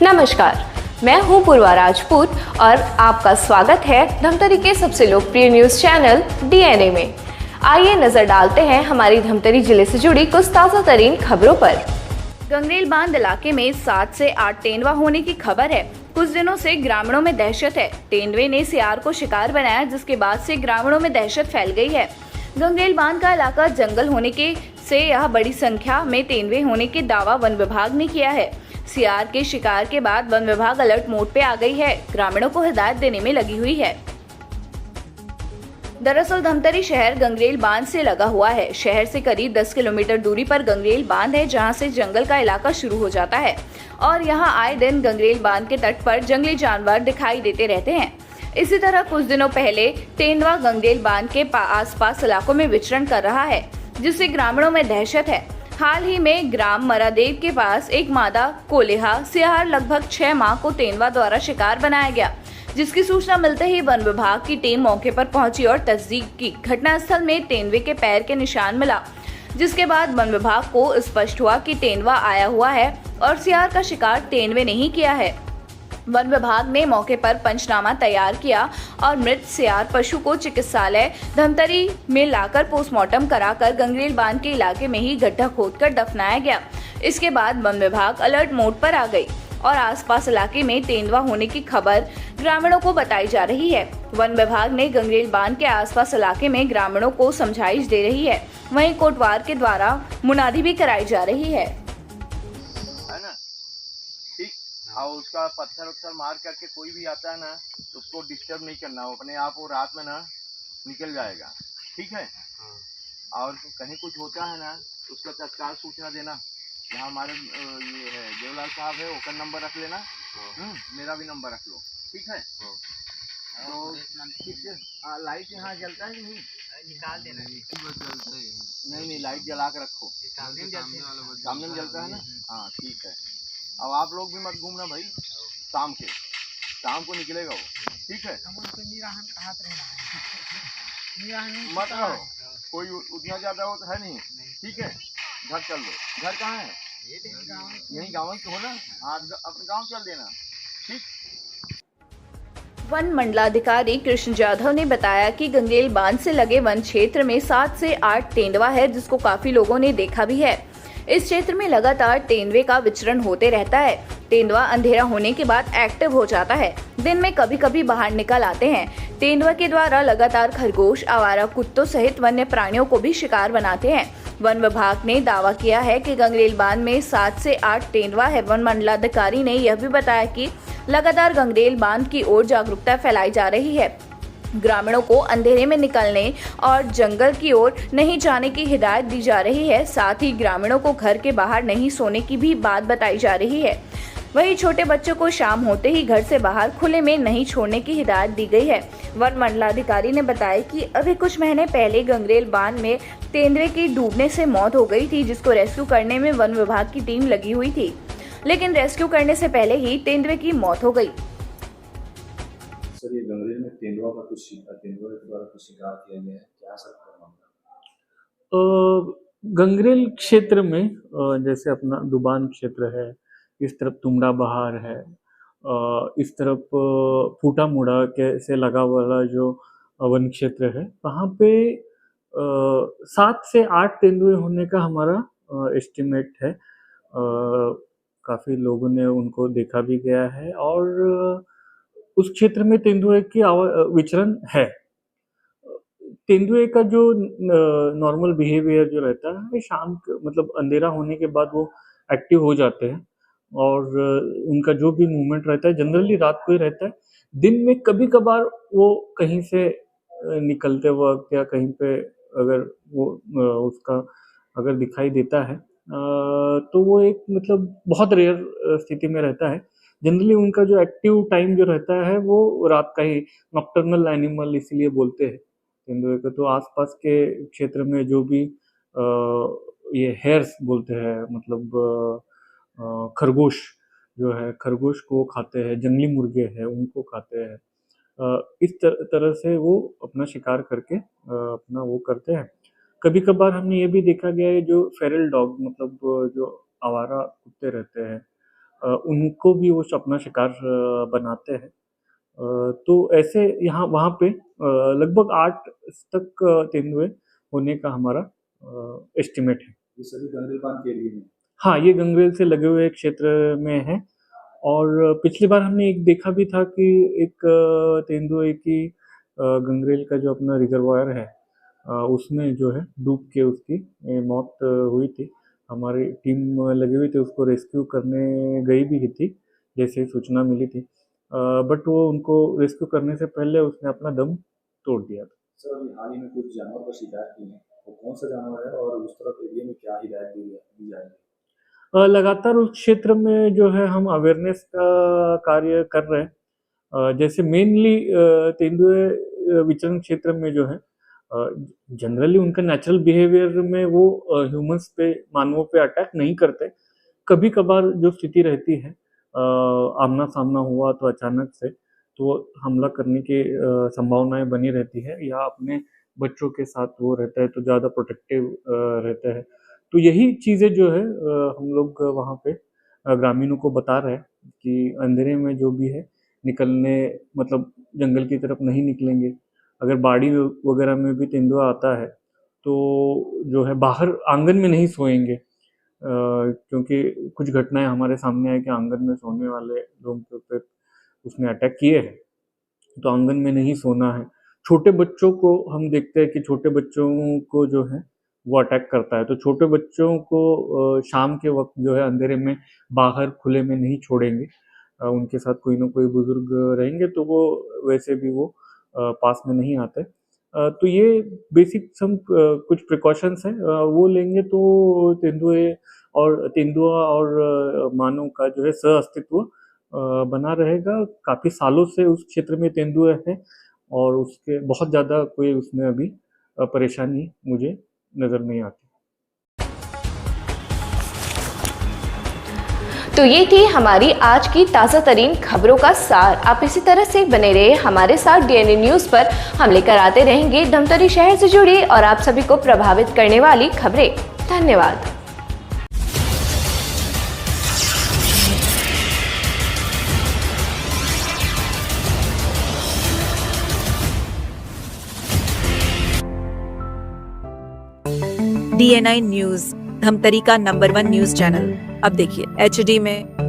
नमस्कार, मैं हूं पूर्वा राजपूत और आपका स्वागत है धमतरी के सबसे लोकप्रिय न्यूज चैनल डीएनए में। आइए नजर डालते हैं हमारी धमतरी जिले से जुड़ी कुछ ताजा तरीन खबरों पर। गंगरेल बांध इलाके में 7 से 8 तेंदुआ होने की खबर है। कुछ दिनों से ग्रामीणों में दहशत है। तेंदुए ने सियार को शिकार बनाया, जिसके बाद से ग्रामीणों में दहशत फैल गई है। गंगरेल बांध का इलाका जंगल होने के से यह बड़ी संख्या में तेंदुए होने के दावा वन विभाग ने किया है। सियार के शिकार के बाद वन विभाग अलर्ट मोड पे आ गई है, ग्रामीणों को हिदायत देने में लगी हुई है। दरअसल धमतरी शहर गंगरेल बांध से लगा हुआ है। शहर से करीब 10 किलोमीटर दूरी पर गंगरेल बांध है, जहां से जंगल का इलाका शुरू हो जाता है और यहां आए दिन गंगरेल बांध के तट पर जंगली जानवर दिखाई देते रहते हैं। इसी तरह कुछ दिनों पहले तेंदुआ गंगरेल बांध के आसपास इलाकों में विचरण कर रहा है, जिससे ग्रामीणों में दहशत है। हाल ही में ग्राम मरादेव के पास एक मादा कोलेहा सियार लगभग 6 माह को तेंदुआ द्वारा शिकार बनाया गया, जिसकी सूचना मिलते ही वन विभाग की टीम मौके पर पहुंची और तस्दीक की। घटनास्थल में तेंदुए के पैर के निशान मिला, जिसके बाद वन विभाग को स्पष्ट हुआ कि तेंदुआ आया हुआ है और सियार का शिकार तेंदुए ने ही किया है। वन विभाग ने मौके पर पंचनामा तैयार किया और मृत सियार पशु को चिकित्सालय धमतरी में लाकर पोस्टमार्टम कराकर गंगरेल बांध के इलाके में ही गड्ढा खोदकर दफनाया गया। इसके बाद वन विभाग अलर्ट मोड पर आ गई और आसपास इलाके में तेंदुआ होने की खबर ग्रामीणों को बताई जा रही है। वन विभाग ने गंगरेल बांध के आसपास इलाके में ग्रामीणों को समझाइश दे रही है। वहीं कोटवार के द्वारा मुनादी भी कराई जा रही है। और उसका पत्थर उत्थर मार करके कोई भी आता है ना, तो उसको डिस्टर्ब नहीं करना, वो अपने आप वो रात में ना निकल जाएगा। ठीक है। और कहीं कुछ होता है ना, उसका तत्काल सूचना देना। यहाँ हमारे ये है देवलाल साहब है, ओकर नंबर रख लेना। मेरा भी नंबर रख लो। ठीक है। तो लाइट यहाँ जलता है कि नहीं? निकाल देना। नहीं, लाइट जला के रखो। सामने में जलता है ना। हाँ ठीक है। अब आप लोग भी मत घूमना भाई, शाम को निकलेगा वो। ठीक है। मत रहो, कोई उतना ज्यादा वो तो है नहीं। ठीक है। घर चल दो। घर कहाँ है? यही गाँव में हो ना। आज अपने गाँव चल देना। ठीक। वन मंडलाधिकारी कृष्ण जाधव ने बताया कि गंगरेल बांध से लगे वन क्षेत्र में 7 से 8 तेंदुआ है, जिसको काफी लोगों ने देखा भी है। इस क्षेत्र में लगातार तेंदुए का विचरण होते रहता है। तेंदुआ अंधेरा होने के बाद एक्टिव हो जाता है, दिन में कभी कभी बाहर निकल आते हैं। तेंदुआ के द्वारा लगातार खरगोश, आवारा कुत्तों सहित वन्य प्राणियों को भी शिकार बनाते हैं। वन विभाग ने दावा किया है कि गंगरेल बांध में 7 से 8 तेंदुआ है। वन मंडलाधिकारी ने यह भी बताया कि लगातार गंगरेल बांध की ओर जागरूकता फैलाई जा रही है। ग्रामीणों को अंधेरे में निकलने और जंगल की ओर नहीं जाने की हिदायत दी जा रही है। साथ ही ग्रामीणों को घर के बाहर नहीं सोने की भी बात बताई जा रही है। वहीं छोटे बच्चों को शाम होते ही घर से बाहर खुले में नहीं छोड़ने की हिदायत दी गई है। वन मंडलाधिकारी ने बताया कि अभी कुछ महीने पहले गंगरेल बांध में तेंदुए की डूबने से मौत हो गई थी, जिसको रेस्क्यू करने में वन विभाग की टीम लगी हुई थी, लेकिन रेस्क्यू करने से पहले ही तेंदुए की मौत हो गई। सर, ये गंगरेल में तेंदुआ के द्वारा कुछ शिकार किया गया है, क्या सर मामला? गंगरेल क्षेत्र में जैसे अपना दुबान क्षेत्र है, इस तरफ तुमड़ा बहार है, इस तरफ फूटा मुड़ा के से लगा वाला जो वन क्षेत्र है, वहाँ पे 7 से 8 तेंदुए होने का हमारा एस्टिमेट है। काफ़ी लोगों ने उनको देखा भी गया है और उस क्षेत्र में तेंदुए की विचरण है। तेंदुए का जो नॉर्मल बिहेवियर जो रहता है, शाम मतलब अंधेरा होने के बाद वो एक्टिव हो जाते हैं और उनका जो भी मूवमेंट रहता है जनरली रात को ही रहता है। दिन में कभी-कभार वो कहीं से निकलते वक़्त या कहीं पे अगर वो उसका अगर दिखाई देता है तो वो एक मतलब बहुत रेयर स्थिति में रहता है। जनरली उनका जो एक्टिव टाइम जो रहता है वो रात का ही, नॉकटर्नल एनिमल इसीलिए बोलते हैं तेंदुए को। तो आसपास के क्षेत्र में जो भी ये हेयर्स बोलते हैं, मतलब खरगोश जो है, खरगोश को खाते हैं, जंगली मुर्गे हैं उनको खाते हैं। इस तरह से वो अपना शिकार करके अपना वो करते हैं। कभी-कभार हमने ये भी देखा गया है जो फेरल डॉग मतलब जो आवारा कुत्ते रहते हैं, उनको भी वो अपना शिकार बनाते हैं। तो ऐसे यहाँ वहाँ पे लगभग 8 तक तेंदुए होने का हमारा एस्टिमेट है। ये सभी गंगरेल बांध के एरिया में। हाँ, ये गंगरेल से लगे हुए क्षेत्र में है और पिछली बार हमने एक देखा भी था कि एक तेंदुए की गंगरेल का जो अपना रिजर्वायर है उसमें जो है डूब के उसकी मौत हुई थी। हमारी टीम लगी हुई थी, उसको रेस्क्यू करने गई भी थी, जैसे ही सूचना मिली थी। बट वो उनको रेस्क्यू करने से पहले उसने अपना दम तोड़ दिया था। सर अभी हाल ही में कुछ जानवर का शिकार किए हैं, वो कौन सा जानवर है और उस तरफ एरिया में क्या हिदायत दी जाएगी? लगातार उस क्षेत्र में जो है हम अवेयरनेस का कार्य कर रहे हैं। जैसे मेनली तेंदुए विचरण क्षेत्र में जो है जनरली उनका नेचुरल बिहेवियर में वो ह्यूमंस पे, मानवों पे अटैक नहीं करते। कभी कभार जो स्थिति रहती है आमना सामना हुआ तो अचानक से तो हमला करने की संभावनाएं बनी रहती है, या अपने बच्चों के साथ वो रहता है तो ज़्यादा प्रोटेक्टिव रहता है। तो यही चीज़ें जो है हम लोग वहाँ पे ग्रामीणों को बता रहे हैं कि अंधेरे में जो भी है निकलने, मतलब जंगल की तरफ नहीं निकलेंगे। अगर बाड़ी वगैरह में भी तेंदुआ आता है तो जो है बाहर आंगन में नहीं सोएंगे, क्योंकि कुछ घटनाएं हमारे सामने आई कि आंगन में सोने वाले लोगों के ऊपर उसने अटैक किए हैं, तो आंगन में नहीं सोना है। छोटे बच्चों को हम देखते हैं कि छोटे बच्चों को जो है वो अटैक करता है, तो छोटे बच्चों को शाम के वक्त जो है अंधेरे में बाहर खुले में नहीं छोड़ेंगे। उनके साथ कोई ना कोई बुजुर्ग रहेंगे तो वो वैसे भी वो पास में नहीं आते। तो ये बेसिक सम कुछ प्रिकॉशंस हैं, वो लेंगे तो तेंदुआ और मानव का जो है सह-अस्तित्व बना रहेगा। काफ़ी सालों से उस क्षेत्र में तेंदुए हैं और उसके बहुत ज़्यादा कोई उसमें अभी परेशानी मुझे नज़र नहीं आती। तो ये थी हमारी आज की ताज़ा तरीन खबरों का सार। आप इसी तरह से बने रहे हमारे साथ डीएनए न्यूज़ पर। हम लेकर आते रहेंगे धमतरी शहर से जुड़ी और आप सभी को प्रभावित करने वाली खबरें। धन्यवाद। DNI न्यूज, धमतरी का नंबर 1 न्यूज चैनल। अब देखिए HD में,